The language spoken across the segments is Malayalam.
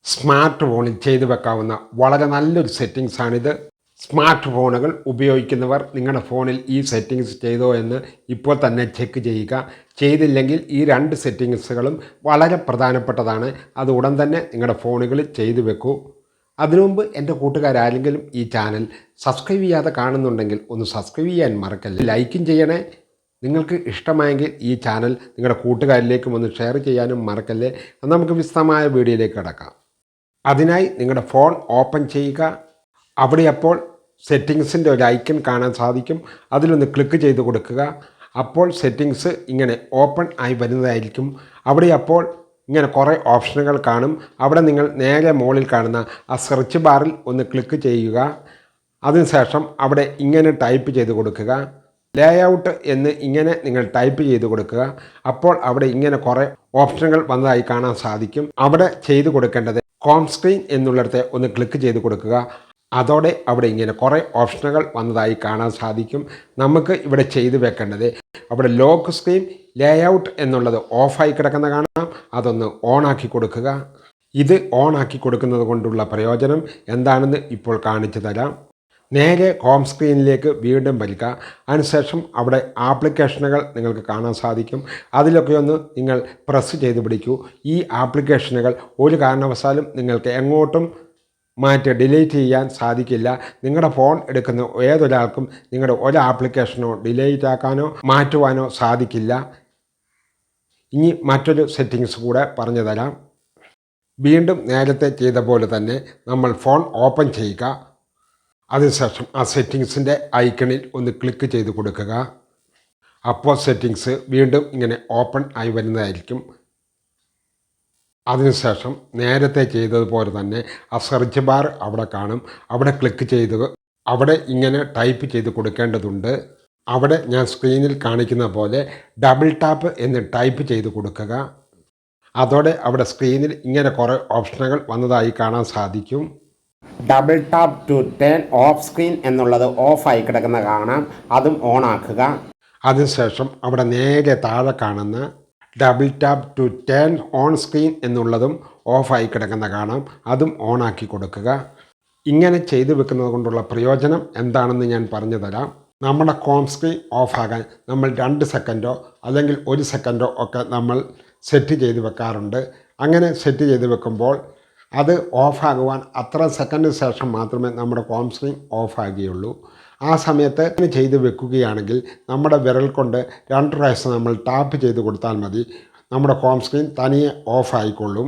സ്മാർട്ട് ഫോണിൽ ചെയ്തു വെക്കാവുന്ന വളരെ നല്ലൊരു സെറ്റിങ്സാണിത്. സ്മാർട്ട് ഫോണുകൾ ഉപയോഗിക്കുന്നവർ നിങ്ങളുടെ ഫോണിൽ ഈ സെറ്റിങ്സ് ചെയ്തോ എന്ന് ഇപ്പോൾ തന്നെ ചെക്ക് ചെയ്യുക. ചെയ്തില്ലെങ്കിൽ ഈ രണ്ട് സെറ്റിങ്സുകളും വളരെ പ്രധാനപ്പെട്ടതാണ്. അത് ഉടൻ തന്നെ നിങ്ങളുടെ ഫോണുകളിൽ ചെയ്തു വെക്കൂ. അതിനു മുമ്പ് എൻ്റെ കൂട്ടുകാരാരെങ്കിലും ഈ ചാനൽ സബ്സ്ക്രൈബ് ചെയ്യാതെ കാണുന്നുണ്ടെങ്കിൽ ഒന്ന് സബ്സ്ക്രൈബ് ചെയ്യാൻ മറക്കല്ലേ. ലൈക്കും ചെയ്യണേ. നിങ്ങൾക്ക് ഇഷ്ടമായെങ്കിൽ ഈ ചാനൽ നിങ്ങളുടെ കൂട്ടുകാരിലേക്കും ഒന്ന് ഷെയർ ചെയ്യാനും മറക്കല്ലേ. നമുക്ക് വിശദമായ വീഡിയോയിലേക്ക് കിടക്കാം. അതിനായി നിങ്ങളുടെ ഫോൺ ഓപ്പൺ ചെയ്യുക. അവിടെ അപ്പോൾ സെറ്റിങ്സിൻ്റെ ഒരു ഐക്കൺ കാണാൻ സാധിക്കും. അതിലൊന്ന് ക്ലിക്ക് ചെയ്ത് കൊടുക്കുക. അപ്പോൾ സെറ്റിങ്സ് ഇങ്ങനെ ഓപ്പൺ ആയി വരുന്നതായിരിക്കും. അവിടെ അപ്പോൾ ഇങ്ങനെ കുറേ ഓപ്ഷനുകൾ കാണും. അവിടെ നിങ്ങൾ നേരെ മുകളിൽ കാണുന്ന ആ സെർച്ച് ബാറിൽ ഒന്ന് ക്ലിക്ക് ചെയ്യുക. അതിനുശേഷം അവിടെ ഇങ്ങനെ ടൈപ്പ് ചെയ്ത് കൊടുക്കുക. ലേഔട്ട് എന്ന് ഇങ്ങനെ നിങ്ങൾ ടൈപ്പ് ചെയ്ത് കൊടുക്കുക. അപ്പോൾ അവിടെ ഇങ്ങനെ കുറേ ഓപ്ഷനുകൾ വന്നതായി കാണാൻ സാധിക്കും. അവിടെ ചെയ്ത് കൊടുക്കേണ്ടത് ഹോം സ്ക്രീൻ എന്നുള്ളിടത്തെ ഒന്ന് ക്ലിക്ക് ചെയ്ത് കൊടുക്കുക. അതോടെ അവിടെ ഇങ്ങനെ കുറേ ഓപ്ഷനുകൾ വന്നതായി കാണാൻ സാധിക്കും. നമുക്ക് ഇവിടെ ചെയ്തു വെക്കേണ്ടത് അവിടെ ലോക്ക് സ്ക്രീൻ ലേഔട്ട് എന്നുള്ളത് ഓഫായി കിടക്കുന്ന കാണാം. അതൊന്ന് ഓണാക്കി കൊടുക്കുക. ഇത് ഓണാക്കി കൊടുക്കുന്നത് കൊണ്ടുള്ള പ്രയോജനം എന്താണെന്ന് ഇപ്പോൾ കാണിച്ചു തരാം. നേരെ ഹോം സ്ക്രീനിലേക്ക് വീണ്ടും വരിക. അതിനുശേഷം അവിടെ ആപ്ലിക്കേഷനുകൾ നിങ്ങൾക്ക് കാണാൻ സാധിക്കും. അതിലൊക്കെ ഒന്ന് നിങ്ങൾ പ്രസ് ചെയ്ത് പിടിക്കൂ. ഈ ആപ്ലിക്കേഷനുകൾ ഒരു കാരണവശാലും നിങ്ങൾക്ക് എങ്ങോട്ടും മാറ്റി ഡിലീറ്റ് ചെയ്യാൻ സാധിക്കില്ല. നിങ്ങളുടെ ഫോൺ എടുക്കുന്ന ഏതൊരാൾക്കും നിങ്ങളുടെ ഒരു ആപ്ലിക്കേഷനോ ഡിലീറ്റ് ആക്കാനോ മാറ്റുവാനോ സാധിക്കില്ല. ഇനി മറ്റൊരു സെറ്റിങ്സ് കൂടെ പറഞ്ഞു തരാം. വീണ്ടും നേരത്തെ ചെയ്ത പോലെ തന്നെ നമ്മൾ ഫോൺ ഓപ്പൺ ചെയ്യുക. അതിനുശേഷം ആ സെറ്റിങ്സിൻ്റെ ഐക്കണിൽ ഒന്ന് ക്ലിക്ക് ചെയ്ത് കൊടുക്കുക. അപ്പോൾ സെറ്റിങ്സ് വീണ്ടും ഇങ്ങനെ ഓപ്പൺ ആയി വരുന്നതായിരിക്കും. അതിനുശേഷം നേരത്തെ ചെയ്തതുപോലെ തന്നെ ആ സെർച്ച് ബാർ അവിടെ കാണും. അവിടെ ക്ലിക്ക് ചെയ്ത് അവിടെ ഇങ്ങനെ ടൈപ്പ് ചെയ്ത് കൊടുക്കേണ്ടതുണ്ട്. അവിടെ ഞാൻ സ്ക്രീനിൽ കാണിക്കുന്ന പോലെ ഡബിൾ ടാപ്പ് എന്ന് ടൈപ്പ് ചെയ്ത് കൊടുക്കുക. അതോടെ അവിടെ സ്ക്രീനിൽ ഇങ്ങനെ കുറേ ഓപ്ഷനുകൾ വന്നതായി കാണാൻ സാധിക്കും. Double tap to turn off screen എന്നുള്ളത് ഓഫായി കിടക്കുന്ന കാണാം. അതും ഓണാക്കുക. അതിനുശേഷം അവിടെ നേരെ താഴെ കാണുന്ന double tap to turn on screen എന്നുള്ളതും ഓഫായി കിടക്കുന്ന കാണാം. അതും ഓണാക്കി കൊടുക്കുക. ഇങ്ങനെ ചെയ്തു വെക്കുന്നത് കൊണ്ടുള്ള പ്രയോജനം എന്താണെന്ന് ഞാൻ പറഞ്ഞു തരാം. നമ്മുടെ ഹോം സ്ക്രീൻ ഓഫാകാൻ നമ്മൾ 2 സെക്കൻഡോ അല്ലെങ്കിൽ 1 സെക്കൻഡോ ഒക്കെ നമ്മൾ സെറ്റ് ചെയ്ത് വെക്കാറുണ്ട്. അങ്ങനെ സെറ്റ് ചെയ്ത് വെക്കുമ്പോൾ അത് ഓഫാകുവാൻ അത്ര സെക്കൻഡിന് ശേഷം മാത്രമേ നമ്മുടെ ഹോം സ്ക്രീൻ ഓഫാകുകയുള്ളൂ. ആ സമയത്ത് ഇങ്ങനെ ചെയ്ത് വെക്കുകയാണെങ്കിൽ നമ്മുടെ വിരൽ കൊണ്ട് 2 പ്രാവശ്യം നമ്മൾ ടാപ്പ് ചെയ്ത് കൊടുത്താൽ മതി. നമ്മുടെ ഹോം സ്ക്രീൻ തനിയെ ഓഫായിക്കൊള്ളും.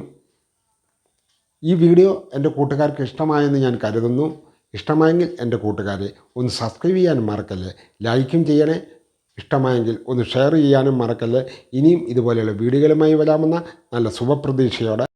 ഈ വീഡിയോ എൻ്റെ കൂട്ടുകാർക്ക് ഇഷ്ടമായെന്ന് ഞാൻ കരുതുന്നു. ഇഷ്ടമായെങ്കിൽ എൻ്റെ കൂട്ടുകാരെ ഒന്ന് സബ്സ്ക്രൈബ് ചെയ്യാനും മറക്കല്ലേ. ലൈക്കും ചെയ്യണേ. ഇഷ്ടമായെങ്കിൽ ഒന്ന് ഷെയർ ചെയ്യാനും മറക്കല്ലേ. ഇനിയും ഇതുപോലെയുള്ള വീഡിയോകളുമായി വരാമെന്ന നല്ല ശുഭപ്രതീക്ഷയോടെ